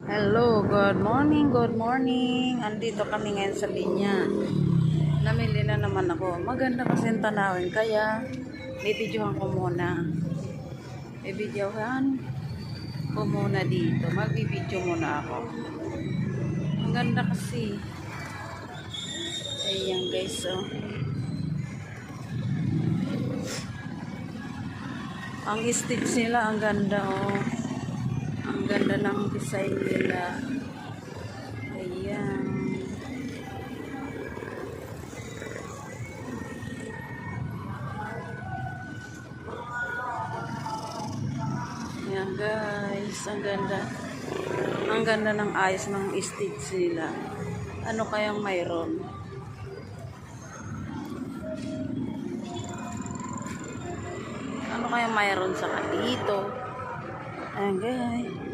Hello, good morning, good morning. Andito kami ngayon sa linya. Namili na naman ako. Maganda kasi yung tanawin, kaya bibidyohan ko muna. Bibidyohan ko muna dito. Magbibidyo muna ako. Ang ganda kasi. Ayan guys, oh. Ang stitch nila, ang ganda, oh. Ang ganda ng design nila. Ayan. Ayan guys, ang ganda. Ang ganda ng ayos ng stitch nila. Ano kayang mayroon? Ano kayang mayroon sa dito? Ayan guys.